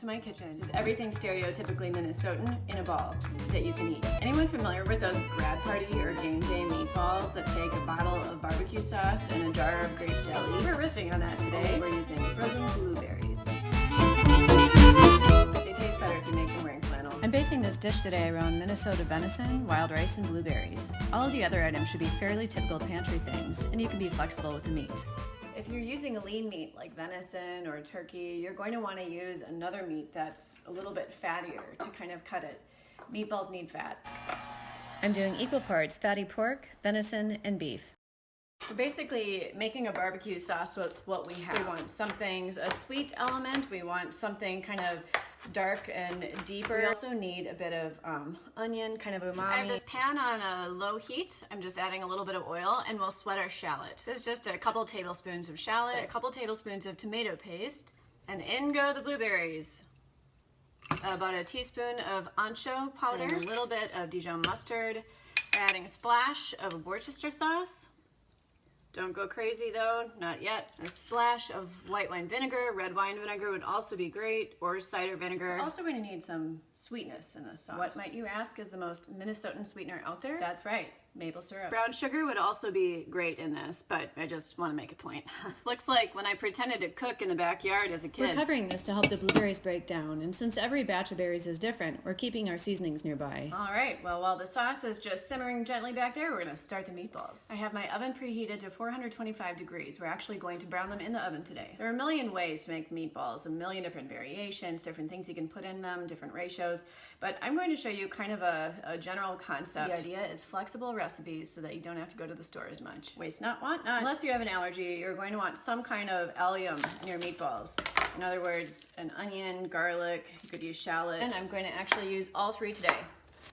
to my kitchen. This is everything stereotypically Minnesotan in a ball that you can eat. Anyone familiar with those grad party or game day meatballs that take a bottle of barbecue sauce and a jar of grape jelly? We're riffing on that today. We're using frozen blueberries. They taste better if you make them wearing flannel. I'm basing this dish today around Minnesota venison, wild rice, and blueberries. All of the other items should be fairly typical pantry things, and you can be flexible with the meat. If you're using a lean meat like venison or turkey, you're going to want to use another meat that's a little bit fattier to kind of cut it. Meatballs need fat. I'm doing equal parts fatty pork, venison, and beef. We're basically making a barbecue sauce with what we have. We want something, a sweet element. We want something kind of dark and deeper. We also need a bit of onion, kind of umami. I have this pan on a low heat. I'm just adding a little bit of oil and we'll sweat our shallot. This is just a couple tablespoons of shallot, a couple tablespoons of tomato paste, and in go the blueberries. About a teaspoon of ancho powder, and a little bit of Dijon mustard. We're adding a splash of Worcester sauce. Don't go crazy though, not yet. A splash of white wine vinegar. Red wine vinegar would also be great, or cider vinegar. We're also going to need some sweetness in this sauce. What might you ask is the most Minnesotan sweetener out there? That's right, maple syrup. Brown sugar would also be great in this, but I just want to make a point. This looks like when I pretended to cook in the backyard as a kid. We're covering this to help the blueberries break down, and since every batch of berries is different, we're keeping our seasonings nearby. All right, well, while the sauce is just simmering gently back there, we're going to start the meatballs. I have my oven preheated to 425 degrees. We're actually going to brown them in the oven today. There are a million ways to make meatballs, a million different variations, different things you can put in them, different ratios, but I'm going to show you kind of a general concept. The idea is flexible recipes so that you don't have to go to the store as much. Waste not, want not. Unless you have an allergy, you're going to want some kind of allium in your meatballs. In other words, an onion, garlic, you could use shallot, and I'm going to actually use all three today.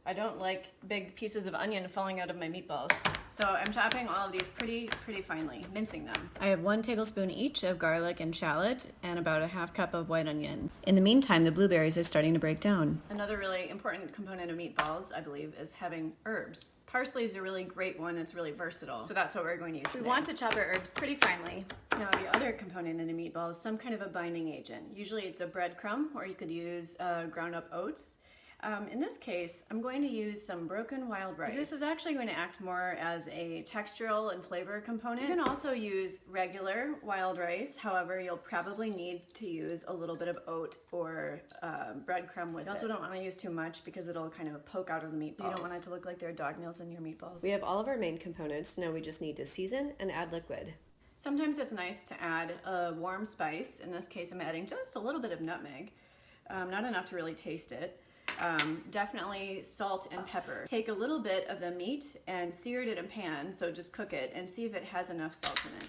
I don't like big pieces of onion falling out of my meatballs. So I'm chopping all of these pretty finely, mincing them. I have 1 tablespoon each of garlic and shallot and about a half cup of white onion. In the meantime, the blueberries are starting to break down. Another really important component of meatballs, I believe, is having herbs. Parsley is a really great one. It's really versatile. So that's what we're going to use today. We want to chop our herbs pretty finely. Now, the other component in a meatball is some kind of a binding agent. Usually it's a breadcrumb, or you could use ground up oats. In this case, I'm going to use some broken wild rice. This is actually going to act more as a textural and flavor component. You can also use regular wild rice. However, you'll probably need to use a little bit of oat or breadcrumb with it. You also don't want to use too much because it'll kind of poke out of the meatballs. You don't want it to look like there are dog nails in your meatballs. We have all of our main components. Now we just need to season and add liquid. Sometimes it's nice to add a warm spice. In this case, I'm adding just a little bit of nutmeg. Not enough to really taste it. Definitely salt and pepper. Take a little bit of the meat and sear it in a pan, so just cook it and see if it has enough salt in it.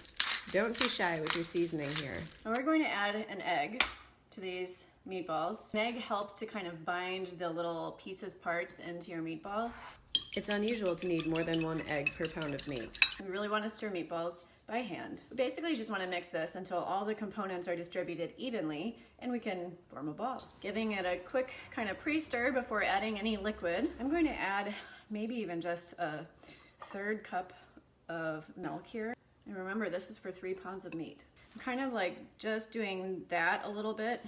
Don't be shy with your seasoning here. And we're going to add an egg to these meatballs. An egg helps to kind of bind the little pieces, parts into your meatballs. It's unusual to need more than 1 egg per pound of meat. We really want to stir meatballs by hand. We basically just want to mix this until all the components are distributed evenly and we can form a ball. Giving it a quick kind of pre-stir before adding any liquid. I'm going to add maybe even just a 1/3 cup of milk here. And remember, this is for 3 pounds of meat. I'm kind of like just doing that a little bit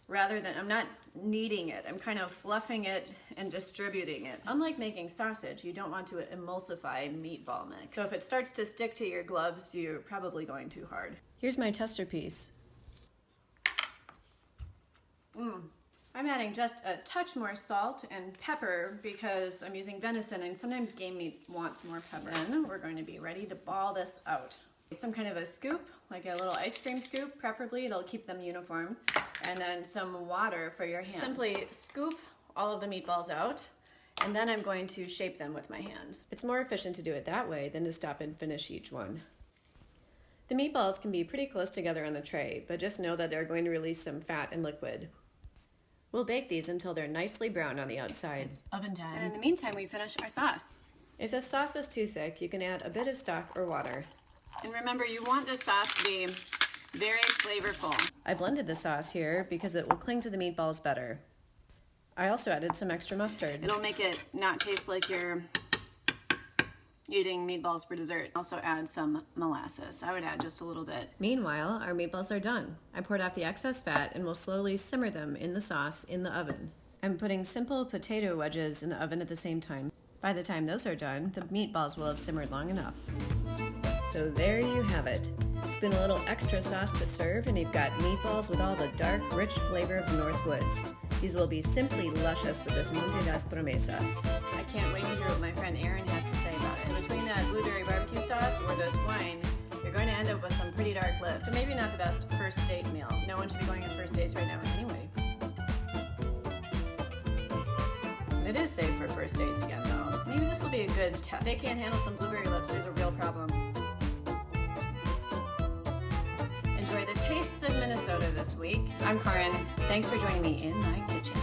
rather than, I'm not kneading it. I'm kind of fluffing it and distributing it. Unlike making sausage, you don't want to emulsify meatball mix. So if it starts to stick to your gloves, you're probably going too hard. Here's my tester piece. I'm adding just a touch more salt and pepper because I'm using venison and sometimes game meat wants more pepper. Then we're going to be ready to ball this out. Some kind of a scoop, like a little ice cream scoop, preferably. It'll keep them uniform. And then some water for your hands. Simply scoop all of the meatballs out, and then I'm going to shape them with my hands. It's more efficient to do it that way than to stop and finish each one. The meatballs can be pretty close together on the tray, but just know that they're going to release some fat and liquid. We'll bake these until they're nicely brown on the outside. It's oven time. And in the meantime, we finish our sauce. If the sauce is too thick, you can add a bit of stock or water. And remember, you want the sauce to be very flavorful. I blended the sauce here because it will cling to the meatballs better. I also added some extra mustard. It'll make it not taste like you're eating meatballs for dessert. Also add some molasses. I would add just a little bit. Meanwhile, our meatballs are done. I poured off the excess fat and will slowly simmer them in the sauce in the oven. I'm putting simple potato wedges in the oven at the same time. By the time those are done, the meatballs will have simmered long enough. So there you have it. Spoon a little extra sauce to serve, and you've got meatballs with all the dark, rich flavor of the North Woods. These will be simply luscious with this Monte das Promesas. I can't wait to hear what my friend Karyn has to say about it. So between that blueberry barbecue sauce or this wine, you're going to end up with some pretty dark lips. So maybe not the best first date meal. No one should be going on first dates right now anyway. It is safe for first dates again, though. Maybe this will be a good test. If they can't handle some blueberry lips, there's a real problem. Enjoy the tastes of Minnesota this week. I'm Karyn. Thanks for joining me in my kitchen.